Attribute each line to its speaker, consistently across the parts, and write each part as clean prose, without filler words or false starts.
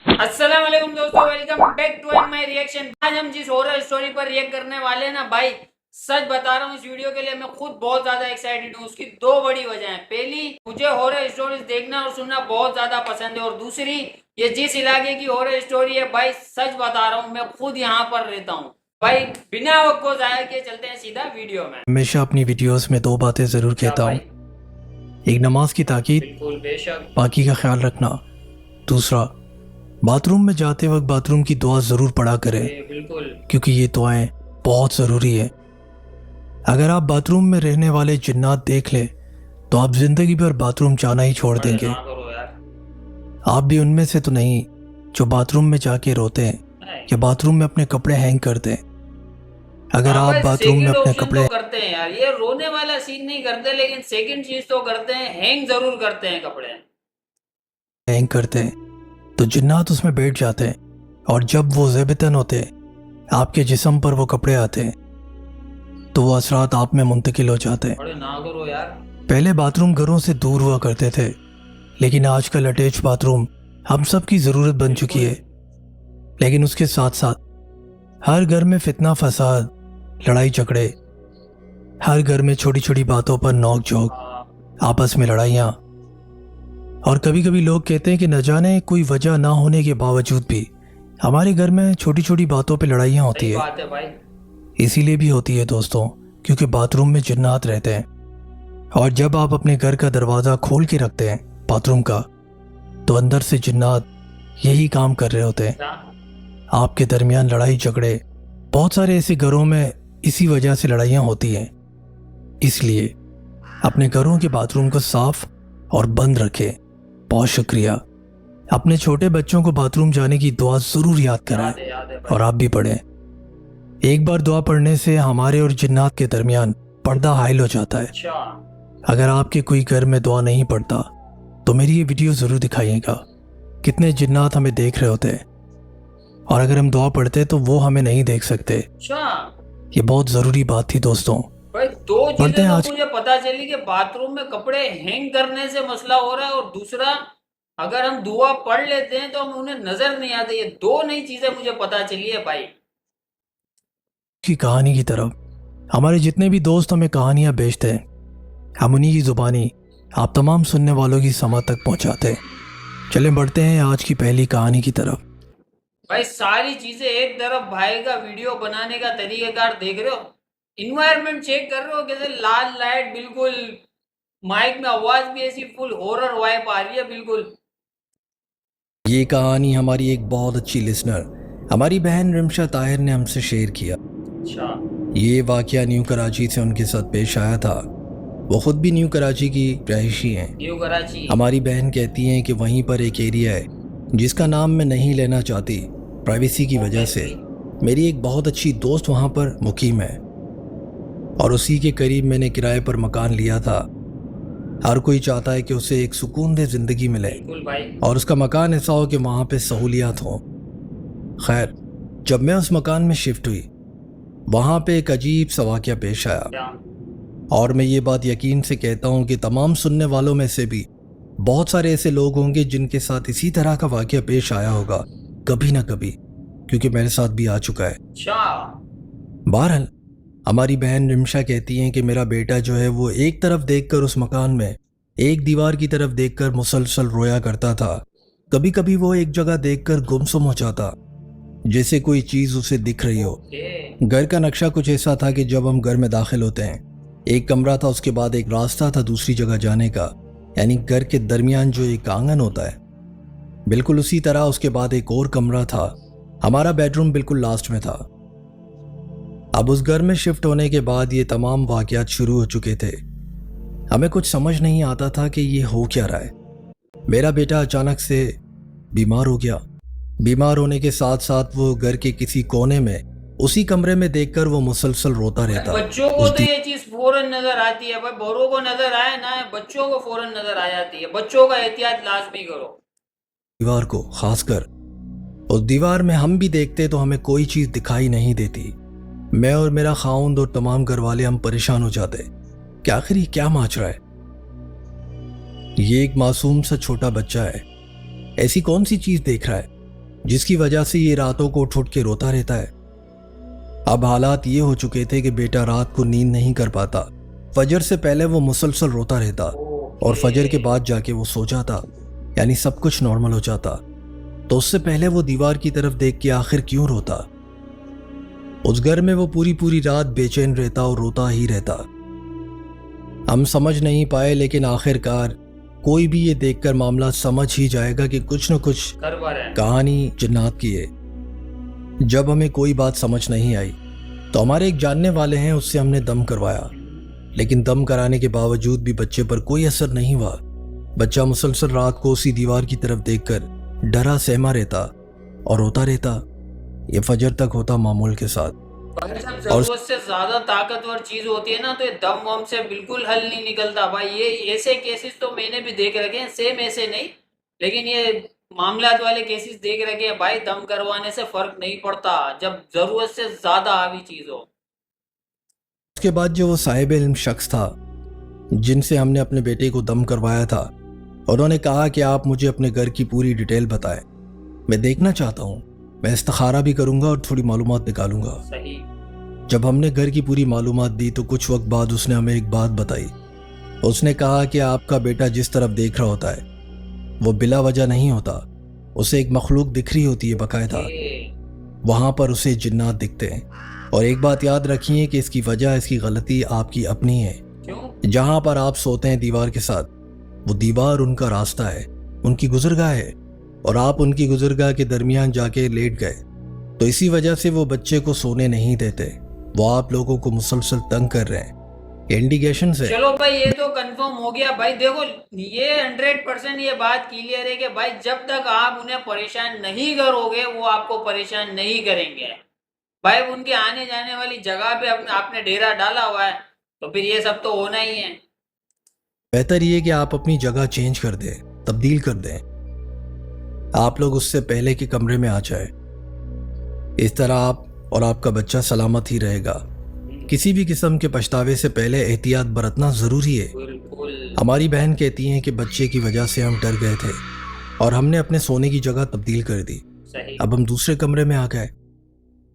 Speaker 1: अस्सलाम वालेकुम दोस्तों, welcome back to my reaction. आज हम जिस हॉरर स्टोरी पर रिएक्ट करने वाले हैं ना भाई, सच बता रहा हूँ, इस वीडियो के लिए मैं खुद बहुत ज्यादा एक्साइटेड हूँ। उसकी दो बड़ी वजह है। पहली, मुझे हॉरर स्टोरीज देखना और सुनना बहुत ज्यादा पसंद है, और दूसरी, ये जिस इलाके की हॉरर स्टोरी है भाई, सच बता रहा हूँ, मैं खुद यहाँ पर रहता हूँ भाई। बिना वक्त को जाया किए चलते हैं सीधा वीडियो में।
Speaker 2: हमेशा अपनी वीडियोस में दो बातें ज़रूर कहता हूँ। एक, नमाज की ताकीद,
Speaker 1: बिल्कुल बेशक।
Speaker 2: बाकी का ख्याल रखना। दूसरा, बाथरूम में जाते वक्त बाथरूम की दुआ ज़रूर पढ़ा करें,
Speaker 1: बिल्कुल,
Speaker 2: क्योंकि ये दुआएं बहुत ज़रूरी है। अगर आप बाथरूम में रहने वाले जिन्नात देख लें तो आप ज़िंदगी भर बाथरूम जाना ही छोड़ देंगे।
Speaker 1: ना करो यार।
Speaker 2: आप भी उनमें से तो नहीं जो बाथरूम में जाके रोते हैं या बाथरूम में अपने कपड़े हैंग करते हैं। अगर आप बाथरूम में अपने कपड़े
Speaker 1: तो करते हैं यार, ये रोने वाला सीन नहीं करते, लेकिन सेकंड चीज तो करते हैं, हैंग जरूर करते हैं कपड़े।
Speaker 2: हैंग करते हैं तो जिन्नात उसमें बैठ जाते हैं, और जब वो ज़ेबतन होते हैं, आपके जिस्म पर वो कपड़े आते हैं, तो वो असरात आप में मुंतकिल हो जाते हैं।
Speaker 1: अरे ना करो यार।
Speaker 2: पहले बाथरूम घरों से दूर हुआ करते थे, लेकिन आजकल अटैच बाथरूम हम सब की ज़रूरत बन चुकी है। लेकिन उसके साथ साथ हर घर में फितना फसाद, लड़ाई झगड़े, हर घर में छोटी छोटी बातों पर नोक झोंक, आपस में लड़ाइयाँ। और कभी कभी लोग कहते हैं कि न जाने कोई वजह ना होने के बावजूद भी हमारे घर में छोटी छोटी बातों पे लड़ाइयाँ होती है।
Speaker 1: बात है भाई।
Speaker 2: इसीलिए भी होती है दोस्तों, क्योंकि बाथरूम में जिन्नात रहते हैं, और जब आप अपने घर का दरवाज़ा खोल के रखते हैं बाथरूम का, तो अंदर से जिन्नात यही काम कर रहे होते हैं। आपके दरमियान लड़ाई झगड़े, बहुत सारे ऐसे घरों में इसी वजह से लड़ाइयाँ होती हैं। इसलिए अपने घरों के बाथरूम को साफ और बंद रखें। बहुत शुक्रिया। अपने छोटे बच्चों को बाथरूम जाने की दुआ ज़रूर याद कराएं, और आप भी पढ़ें। एक बार दुआ पढ़ने से हमारे और जिन्नात के दरमियान पर्दा हाइल हो जाता है। अगर आपके कोई घर में दुआ नहीं पढ़ता तो मेरी ये वीडियो ज़रूर दिखाइएगा। कितने जिन्नात हमें देख रहे होते हैं, और अगर हम दुआ पढ़ते तो वो हमें नहीं देख सकते। ये बहुत ज़रूरी बात थी दोस्तों।
Speaker 1: भाई, दो चीजें
Speaker 2: पढ़ते हैं
Speaker 1: तो
Speaker 2: आज।
Speaker 1: मुझे पता चली कि बाथरूम में कपड़े हैंग करने से मसला हो रहा है, और दूसरा, अगर हम दुआ पढ़ लेते हैं तो हम उन्हें नजर नहीं आते। ये दो नई चीजें मुझे पता चली है भाई।
Speaker 2: की कहानी की तरफ, हमारे जितने भी दोस्त हमें कहानियां भेजते हैं, हम उन्हीं की जुबानी आप तमाम सुनने वालों की समझ तक पहुंचाते हैं। चलें बढ़ते हैं आज की पहली कहानी की तरफ।
Speaker 1: भाई, सारी चीजें एक तरफ, भाई का वीडियो बनाने का तरीकेकार देख रहे हो, इन्वायरमेंट चेक कर रहे हो, कैसे लाल लाइट, बिल्कुल माइक में आवाज भी ऐसी फुल हॉरर वाइब आ रही है बिल्कुल।
Speaker 2: ये कहानी हमारी एक बहुत अच्छी लिसनर, हमारी बहन रिमशा ताहिर ने हमसे शेयर किया। ये वाकया न्यू कराची से उनके साथ पेश आया था। वो खुद भी न्यू कराची की रहायशी हैं।
Speaker 1: न्यू कराची।
Speaker 2: हमारी बहन कहती हैं कि वहीं पर एक एरिया है जिसका नाम मैं नहीं लेना चाहती, प्राइवेसी की वजह से। मेरी एक बहुत अच्छी दोस्त वहाँ पर मुकीम है, और उसी के करीब मैंने किराए पर मकान लिया था। हर कोई चाहता है कि उसे एक सुकूनदेह ज़िंदगी मिले, और उसका मकान ऐसा हो कि वहाँ पे सहूलियात हों। खैर, जब मैं उस मकान में शिफ्ट हुई, वहाँ पे एक अजीब सा वाक़या पेश आया, और मैं ये बात यकीन से कहता हूँ कि तमाम सुनने वालों में से भी बहुत सारे ऐसे लोग होंगे जिनके साथ इसी तरह का वाक़या पेश आया होगा कभी ना कभी, क्योंकि मेरे साथ भी आ चुका है। बहरहाल, हमारी बहन रिमशा कहती हैं कि मेरा बेटा जो है वो एक तरफ देखकर उस मकान में, एक दीवार की तरफ देखकर मुसलसल रोया करता था। कभी कभी वो एक जगह देखकर गुमसुम हो जाता, जैसे कोई चीज़ उसे दिख रही हो। घर का नक्शा कुछ ऐसा था कि जब हम घर में दाखिल होते हैं, एक कमरा था, उसके बाद एक रास्ता था दूसरी जगह जाने का, यानी घर के दरमियान जो एक आंगन होता है, बिल्कुल उसी तरह उसके बाद एक और कमरा था। हमारा बेडरूम बिल्कुल लास्ट में था। अब उस घर में शिफ्ट होने के बाद ये तमाम वाक़यात शुरू हो चुके थे। हमें कुछ समझ नहीं आता था कि ये हो क्या रहा है। मेरा बेटा अचानक से बीमार हो गया। बीमार होने के साथ साथ वो घर के किसी कोने में, उसी कमरे में देखकर वो मुसलसल रोता रहता।
Speaker 1: बच्चों को तो ये चीज फौरन नजर आती है भाई, बड़ों को नजर आए ना, बच्चों को फौरन नजर आ जाती है। बच्चों का एहतियात लाजमी करो।
Speaker 2: दीवार को खासकर, उस दीवार में हम भी देखते तो हमें कोई चीज दिखाई नहीं देती। मैं और मेरा खाउंद और तमाम घर वाले हम परेशान हो जाते कि आखिर ये क्या माच रहा है। ये एक मासूम सा छोटा बच्चा है, ऐसी कौन सी चीज देख रहा है जिसकी वजह से ये रातों को उठ उठ के रोता रहता है। अब हालात ये हो चुके थे कि बेटा रात को नींद नहीं कर पाता। फजर से पहले वो मुसलसल रोता रहता और फजर के बाद जाके वो सो जाता, यानी सब कुछ नॉर्मल हो जाता। तो उससे पहले वो दीवार की तरफ देख के आखिर क्यों रोता? उस घर में वो पूरी पूरी रात बेचैन रहता और रोता ही रहता। हम समझ नहीं पाए, लेकिन आखिरकार कोई भी ये देखकर मामला समझ ही जाएगा कि कुछ न कुछ कहानी जन्नत की है। जब हमें कोई बात समझ नहीं आई तो हमारे एक जानने वाले हैं, उससे हमने दम करवाया, लेकिन दम कराने के बावजूद भी बच्चे पर कोई असर नहीं हुआ। बच्चा मुसलसल रात को उसी दीवार की तरफ देखकर डरा सहमा रहता और रोता रहता। ये फजर तक होता मामूल के साथ।
Speaker 1: जब जरूरत से ज्यादा ताकतवर चीज होती है ना, तो ये दम वम से बिल्कुल हल नहीं निकलता भाई। ये ऐसे केसेस तो मैंने भी देख रखे हैं, सेम ऐसे नहीं, लेकिन ये मामलात वाले केसेस देख रखे हैं भाई। दम करवाने से फर्क नहीं पड़ता जब जरूरत से ज्यादा हावी चीज हो।
Speaker 2: उसके बाद जो वो साहिब इल्म शख्स था जिनसे हमने अपने बेटे को दम करवाया था, उन्होंने कहा कि आप मुझे अपने घर की पूरी डिटेल बताएं, मैं देखना चाहता हूँ, मैं इस्तिखारा भी करूंगा और थोड़ी मालूमात निकालूंगा।
Speaker 1: सही।
Speaker 2: जब हमने घर की पूरी मालूमात दी तो कुछ वक्त बाद उसने हमें एक बात बताई। उसने कहा कि आपका बेटा जिस तरफ देख रहा होता है वो बिला वजह नहीं होता, उसे एक मखलूक दिख रही होती है बाकायदा। वहां पर उसे जिन्नात दिखते हैं। और एक बात याद रखिए कि इसकी वजह, इसकी गलती आपकी अपनी है।
Speaker 1: क्यों?
Speaker 2: जहां पर आप सोते हैं दीवार के साथ, वो दीवार उनका रास्ता है, उनकी गुजरगाह है, और आप उनकी गुजरगाह के दरमियान जाके लेट गए, तो इसी वजह से वो बच्चे को सोने नहीं देते। वो आप लोगों को मुसलसल तंग कर रहे हैं। इंडिकेशन से
Speaker 1: चलो भाई, ये तो कंफर्म हो गया भाई। देखो, ये 100% ये बात क्लियर है कि भाई जब तक आप उन्हें परेशान नहीं करोगे वो आपको परेशान नहीं करेंगे भाई। उनके आने जाने वाली जगह पे आपने डेरा डाला हुआ है, तो फिर ये सब तो होना ही है।
Speaker 2: बेहतर ये कि आप अपनी जगह चेंज कर दें, तब्दील कर दें। आप लोग उससे पहले के कमरे में आ जाए। इस तरह आप और आपका बच्चा सलामत ही रहेगा। किसी भी किस्म के पछतावे से पहले एहतियात बरतना ज़रूरी है।
Speaker 1: बिल्कुल।
Speaker 2: हमारी बहन कहती हैं कि बच्चे की वजह से हम डर गए थे और हमने अपने सोने की जगह तब्दील कर दी।
Speaker 1: सही।
Speaker 2: अब हम दूसरे कमरे में आ गए।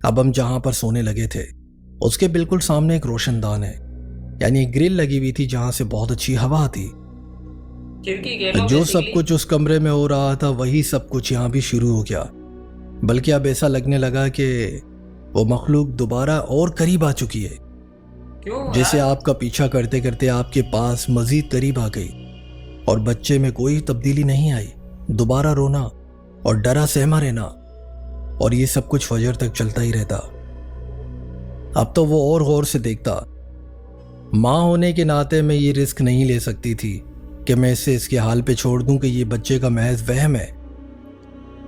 Speaker 2: अब हम जहां पर सोने लगे थे उसके बिल्कुल सामने एक रोशनदान है, यानी एक ग्रिल लगी हुई थी जहां से बहुत अच्छी हवा आती।
Speaker 1: खिड़की कह लो
Speaker 2: जो सब
Speaker 1: basically।
Speaker 2: कुछ उस कमरे में हो रहा था वही सब कुछ यहाँ भी शुरू हो गया। बल्कि अब ऐसा लगने लगा कि वो मखलूक दोबारा और करीब आ चुकी है,
Speaker 1: क्यों
Speaker 2: जैसे
Speaker 1: यार?
Speaker 2: आपका पीछा करते करते आपके पास मजीद करीब आ गई। और बच्चे में कोई तब्दीली नहीं आई, दोबारा रोना और डरा सहमा रहना, और ये सब कुछ फजर तक चलता ही रहता। अब तो वो और गौर से देखता। माँ होने के नाते मैं ये रिस्क नहीं ले सकती थी कि मैं इसे इसके हाल पे छोड़ दूं कि ये बच्चे का महज वहम है,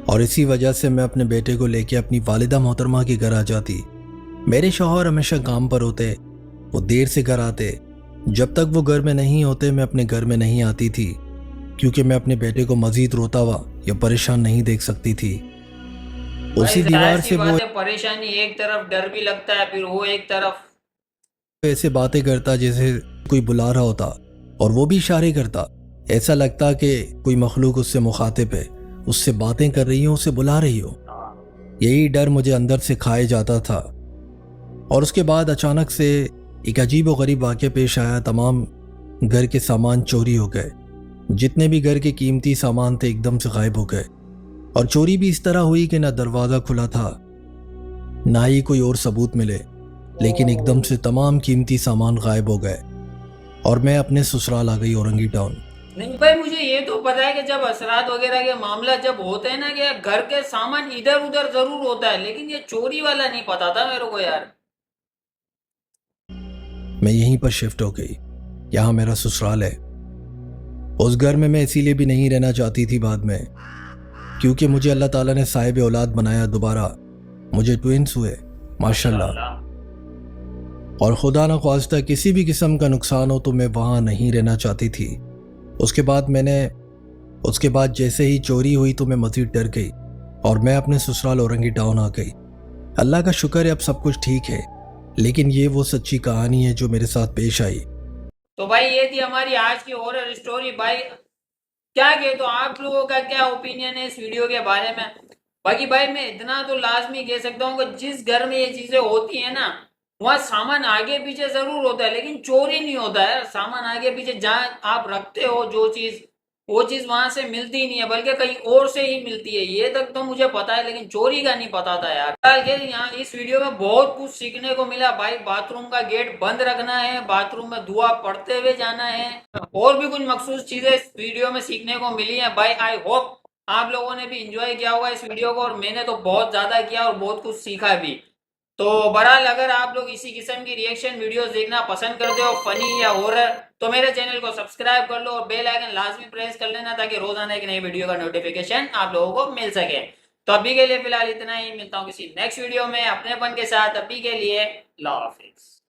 Speaker 2: और इसी वजह से मैं अपने बेटे को लेके अपनी वालिदा मोहतरमा के घर आ जाती। मेरे शौहर हमेशा काम पर होते, वो देर से घर आते। जब तक वो घर में नहीं होते मैं अपने घर में नहीं आती थी, क्योंकि मैं अपने बेटे को मजीद रोता हुआ या परेशान नहीं देख सकती थी। उसी
Speaker 1: भाई,
Speaker 2: दीवार
Speaker 1: जाहिर सी
Speaker 2: से वो
Speaker 1: बात है, परेशानी एक तरफ, डर भी लगता है, फिर वो एक तरफ।
Speaker 2: ऐसे बातें करता जैसे कोई बुला रहा होता, और वो भी इशारे करता। ऐसा लगता कि कोई मखलूक उससे मुखातिब है, उससे बातें कर रही हो, उसे बुला रही हो। यही डर मुझे अंदर से खाए जाता था। और उसके बाद अचानक से एक अजीब व गरीब वाक़या पेश आया। तमाम घर के सामान चोरी हो गए। जितने भी घर के कीमती सामान थे एकदम से गायब हो गए। और चोरी भी इस तरह हुई कि ना दरवाज़ा खुला था, ना ही कोई और सबूत मिले, लेकिन एकदम से तमाम कीमती सामान गायब हो गए और मैं अपने ससुराल आ गई, औरंगी टाउन।
Speaker 1: नहीं भाई, मुझे ये तो पता है कि जब असरात वगैरह के मामला जब होते हैं ना, कि घर के सामान इधर उधर जरूर होता है, लेकिन ये चोरी वाला नहीं पता था मेरे को यार।
Speaker 2: मैं यहीं पर शिफ्ट हो गई। यहाँ मेरा ससुराल है। उस घर में मैं इसीलिए भी नहीं रहना चाहती थी बाद में, क्योंकि मुझे अल्लाह ताला ने साहिब औलाद बनाया। दोबारा मुझे ट्विंस हुए माशाल्लाह। और खुदा न ख्वास्ता किसी भी किस्म का नुकसान हो तो मैं वहाँ नहीं रहना चाहती थी। उसके बाद जैसे ही चोरी हुई तो मैं मज़ीद डर गई और मैं अपने ससुराल औरंगी टाउन आ गई। अल्लाह का शुक्र है अब सब कुछ ठीक है, लेकिन ये वो सच्ची कहानी है जो मेरे साथ पेश आई।
Speaker 1: तो भाई ये थी हमारी आज की हॉरर स्टोरी। भाई क्या कहे, तो आप लोगों का क्या ओपिनियन है इस वीडियो के बारे में? बाकी भाई मैं इतना तो लाजमी कह सकता हूँ कि जिस घर में ये चीजें होती है ना, वहाँ सामान आगे पीछे जरूर होता है लेकिन चोरी नहीं होता है। सामान आगे पीछे जहाँ आप रखते हो जो चीज, वो चीज वहां से मिलती ही नहीं है, बल्कि कहीं और से ही मिलती है। ये तक तो मुझे पता है लेकिन चोरी का नहीं पता था यार। फिलहाल के यहाँ इस वीडियो में बहुत कुछ सीखने को मिला भाई। बाथरूम का गेट बंद रखना है, बाथरूम में दुआ पढ़ते हुए जाना है, और भी कुछ मखसूस चीजें इस वीडियो में सीखने को मिली है भाई। आई होप आप लोगों ने भी इंजॉय किया होगा इस वीडियो को, और मैंने तो बहुत ज्यादा किया और बहुत कुछ सीखा भी। तो बहरहाल अगर आप लोग इसी किस्म की रिएक्शन वीडियोस देखना पसंद करते हो, फनी या हॉरर, तो मेरे चैनल को सब्सक्राइब कर लो और बेल आइकन लाजमी प्रेस कर लेना ताकि रोजाना एक नई वीडियो का नोटिफिकेशन आप लोगों को मिल सके। तो अभी के लिए फिलहाल इतना ही, मिलता हूँ किसी नेक्स्ट वीडियो में अपनेपन के साथ। अभी के लिए अल्लाह हाफिज।